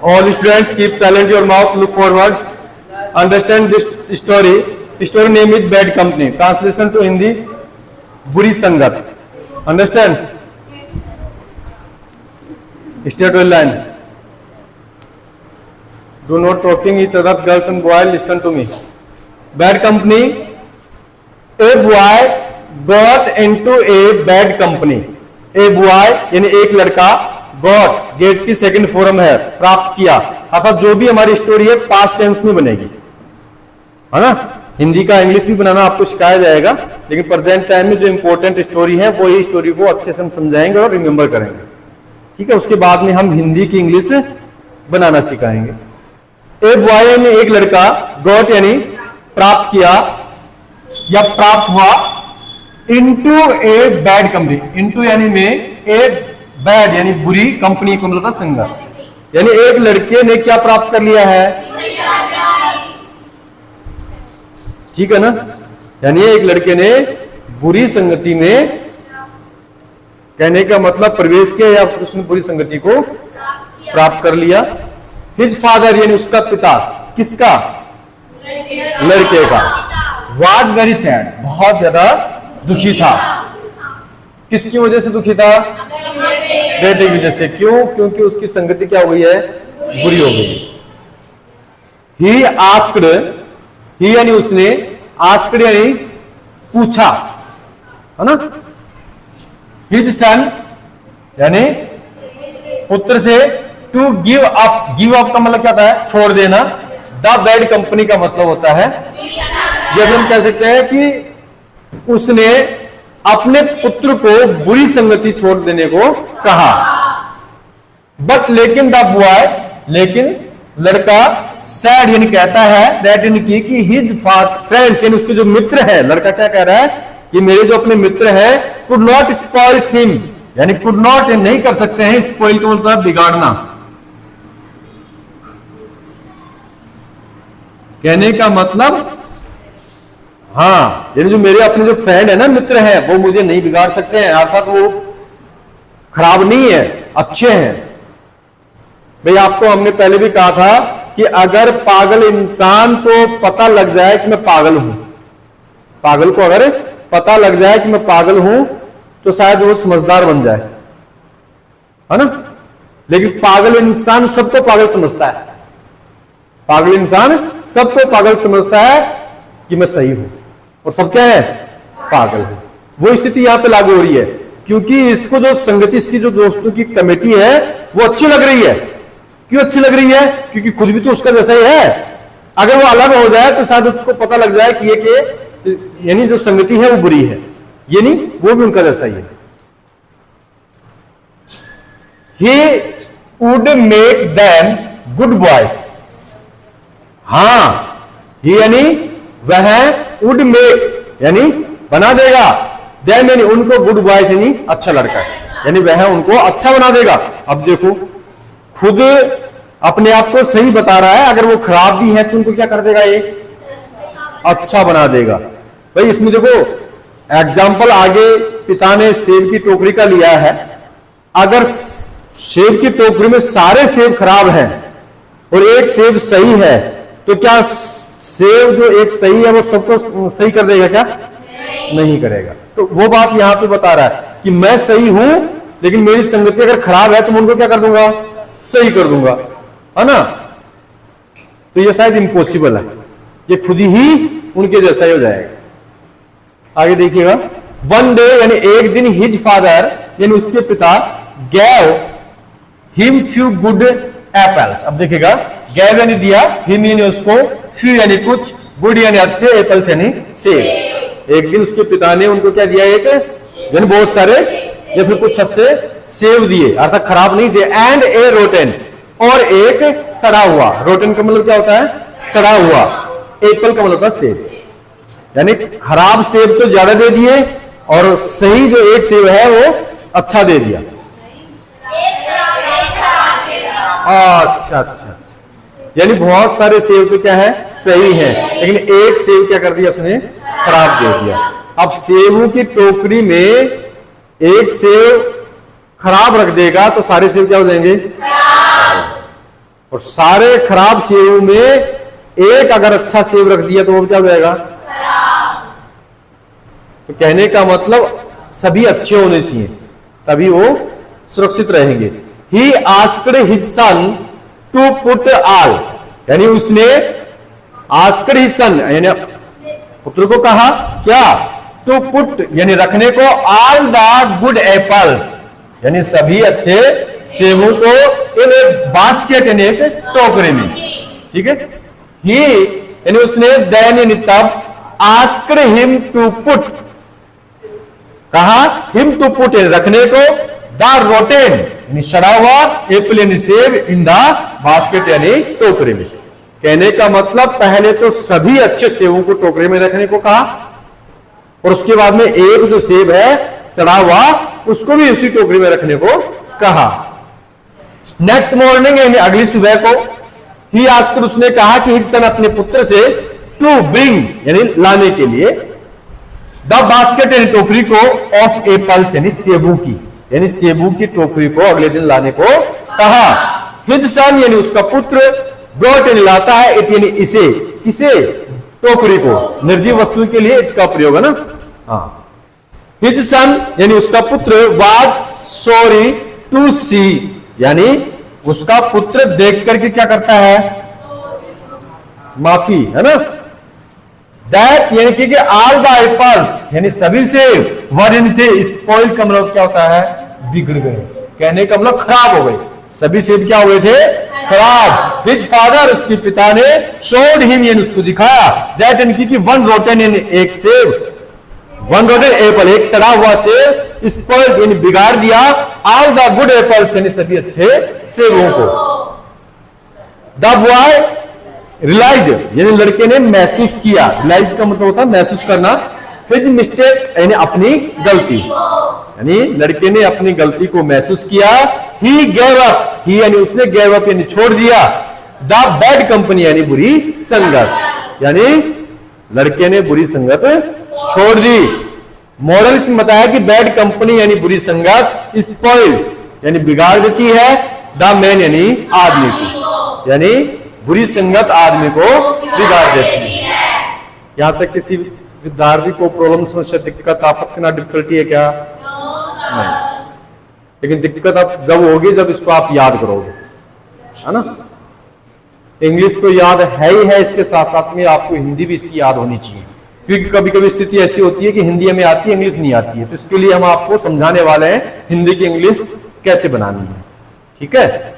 All students keep silent your mouth, look forward. Understand this story. Story name is Bad Company. Translation to Hindi, बुरी संगत. Understand? Straight well line. Do not talking each other, girls and boys. Listen to me. Bad company. A boy got into a bad company. A boy यानी एक लड़का got gate की second form है प्राप्त किया, अर्थात जो भी हमारी स्टोरी है पास्ट टेंस में बनेगी, है ना. हिंदी का इंग्लिश भी बनाना आपको सिखाया जाएगा, लेकिन प्रेजेंट टाइम में जो इंपॉर्टेंट स्टोरी है वो ही स्टोरी को अच्छे से हम समझाएंगे और रिमेंबर करेंगे. ठीक है, उसके बाद में हम हिंदी की इंग्लिश बनाना सिखाएंगे. ए बॉय ने एक लड़का गॉट यानी प्राप्त किया या प्राप्त हुआ into a bad company. Into यानी में, ए बैड यानी बुरी कंपनी को मतलब संगत, यानी एक लड़के ने क्या प्राप्त कर लिया है. ठीक है ना, यानी एक लड़के ने बुरी संगति में, कहने का मतलब प्रवेश किया या उसने बुरी संगति को प्राप्त कर लिया. हिज फादर यानी उसका पिता, किसका, लड़के का, वाज वेरी सैड, बहुत ज्यादा दुखी था. किसकी वजह से दुखी था, बेटे की वजह से. क्यों, क्योंकि उसकी संगति क्या हुई है, बुरी हो गई. ही आस्क्ड, ही यानी उसने, आस्क्ड यानी पूछा, है ना. हिज सन यानी पुत्र से, to give up, give up का मतलब क्या होता है, छोड़ देना. द बैड कंपनी का मतलब होता है, जब हम कह सकते हैं कि उसने अपने पुत्र को बुरी संगति छोड़ देने को कहा. बट लेकिन द बॉय, लेकिन लड़का, सैड यानी कहता है, दैट यानी कि हिज फ्रेंड्स यानी उसके जो मित्र है, लड़का क्या कह रहा है कि मेरे जो अपने मित्र है, कुड नॉट स्पॉइल हिम, यानी कुड नॉट नहीं कर सकते हैं, स्पॉइल का मतलब बिगाड़ना. कहने का मतलब, हाँ, यानी जो मेरे अपने जो फ्रेंड है ना, मित्र है, वो मुझे नहीं बिगाड़ सकते हैं, अर्थात वो खराब नहीं है, अच्छे हैं. भाई आपको हमने पहले भी कहा था कि अगर पागल इंसान को पता लग जाए कि मैं पागल हूं, पागल को अगर पता लग जाए कि मैं पागल हूं, तो शायद वो समझदार बन जाए, है ना. लेकिन पागल इंसान सबको पागल समझता है, पागल इंसान सबको पागल समझता है कि मैं सही हूं, और सब क्या है, पागल है. वो स्थिति यहां पे लागू हो रही है, क्योंकि इसको जो संगति, इसकी जो दोस्तों की कमेटी है वो अच्छी लग रही है. क्यों अच्छी लग रही है, क्योंकि खुद भी तो उसका जैसा ही है. अगर वो अलग हो जाए तो शायद उसको पता लग जाए कि ये कि यानी जो संगति है वो बुरी है, ये नहीं, वो भी उनका जैसा ही है. He would make them good boys. हाँ, ये यानी वह would make यानी बना देगा, them यानी उनको good boys यानी अच्छा लड़का है, यानी वह उनको अच्छा बना देगा. अब देखो, खुद अपने आप को सही बता रहा है, अगर वो खराब भी है तो उनको क्या कर देगा, ये अच्छा बना देगा. भाई इसमें देखो एग्जाम्पल आगे पिता ने सेब की टोकरी का लिया है. अगर सेब की टोकरी में सारे सेब खराब हैं और एक सेब सही है, तो क्या सेब जो एक सही है वो सबको सही कर देगा क्या, नहीं करेगा. तो वो बात यहां पे बता रहा है कि मैं सही हूं, लेकिन मेरी संगति अगर खराब है तो मैं उनको क्या कर दूंगा, सही कर दूंगा, है ना. तो ये शायद इम्पॉसिबल है, ये खुद ही उनके जैसा ही हो जाएगा. आगे देखिएगा. वन डे यानी एक दिन, हिज फादर यानी उसके पिता, gave him few good apples. अब देखिएगा, गैव यानी दिया, हिम यानी उसको, फ्यू यानी कुछ, गुड यानी अच्छे, एप्पल्स यानी सेब. एक दिन उसके पिता ने उनको क्या दिया, एक यानी बहुत सारे या फिर कुछ अच्छे सेब दिए, अर्थात खराब नहीं दिए. एंड ए रोटेन, और एक सड़ा हुआ. रोटेन का मतलब क्या होता है, सड़ा हुआ. एप्पल का मतलब सेब, यानी खराब सेब तो ज्यादा दे दिए और सही जो एक सेब है वो अच्छा दे दिया. अच्छा अच्छा अच्छा, यानी बहुत सारे सेब तो क्या है, सही है, लेकिन एक सेब क्या कर दिया उसने, खराब दे दिया. अब सेबों की टोकरी में एक सेब खराब रख देगा तो सारे सेब क्या हो जाएंगे, और सारे खराब सेब में एक अगर अच्छा सेब रख दिया तो वो क्या हो जाएगा? तो कहने का मतलब सभी अच्छे होने चाहिए, तभी वो सुरक्षित रहेंगे। He asked his son to put all, यानी उसने आस्क्ड हिज सन यानी पुत्र को कहा क्या? टू पुट यानी रखने को, ऑल द गुड एप्पल्स यानी सभी अच्छे सेबों को, इन एक बास्केट यानी एक टोकरे में। ठीक है, ही यानी उसने, देन यानी तब, आस्क्ड हिम टू पुट कहा, हिम टू पुट रखने को, द रोटेन यानी सड़ा हुआ, एप्पल यानी सेब, इन द बास्केट यानी टोकरे में। कहने का मतलब पहले तो सभी अच्छे सेबों को टोकरे में रखने को कहा, और उसके बाद में एक जो सेब है सड़ा हुआ उसको भी उसी टोकरी में रखने को कहा। नेक्स्ट मॉर्निंग यानी अगली सुबह को, ही आस्क्ड उसने कहा कि हिज सन अपने पुत्र से, टू ब्रिंग यानी लाने के लिए, द बास्केट यानी टोकरी को, ऑफ एप्पल्स यानी सेबू की, यानी सेबू की टोकरी को अगले दिन लाने को कहा। हिज सन यानी उसका पुत्र, ब्रॉट यानी लाता है, इट यानी इसे, किसे? टोकरी को। निर्जीव वस्तु के लिए इट का प्रयोग है ना। हाँ, हिज सन यानी उसका पुत्र, वाज सॉरी टू सी यानी उसका पुत्र देख करके क्या करता है? माफी, है ना। दैट यानी कि ऑल द एप्पल्स यानी सभी सेब वर इन थे स्पॉइल्ड का मतलब क्या होता है? बिगड़ गए। कहने का मतलब खराब हो गए, सभी सेब क्या हुए थे? खराब। हिज फादर उसके पिता ने, शोड हिम यानी उसको दिखाया, दैट यानी कि वन रोटेन यानी एक सेब, वन रोटेन एप्पल एक सड़ा हुआ सेब, स्पॉइल्ड यानी बिगाड़ दिया, ऑल द गुड एप्पल्स यानी सभी अच्छे सेबों को। द बॉय रियलाइज यानी लड़के ने महसूस किया, रियलाइज का मतलब होता है महसूस करना, हिज मिस्टेक यानी अपनी गलती, यानी लड़के ने अपनी गलती को महसूस किया। ही गेव अप, ही यानी उसने, गेव अप यानी छोड़ दिया, द बैड कंपनी यानी बुरी संगत, यानी लड़के ने बुरी संगत छोड़ दी। मॉडल इसमें बताया कि बैड कंपनी यानी बुरी संगत, स्पॉइल्स यानी बिगाड़ देती है, द मैन यानी आदमी को, यानी बुरी संगत आदमी को बिगाड़ देती है। यहां तक किसी विद्यार्थी को प्रॉब्लम, समस्या, दिक्कत, आपत्ति ना डिफिकल्टी है क्या? नहीं, लेकिन दिक्कत अब जब होगी जब इसको आप याद करोगे, है ना। इंग्लिश तो याद है ही है, इसके साथ साथ में आपको हिंदी भी इसकी याद होनी चाहिए, क्योंकि कभी कभी स्थिति ऐसी होती है कि हिंदी हमें आती है, इंग्लिश नहीं आती है, तो इसके लिए हम आपको समझाने वाले हैं हिंदी की इंग्लिश कैसे बनानी है। ठीक है।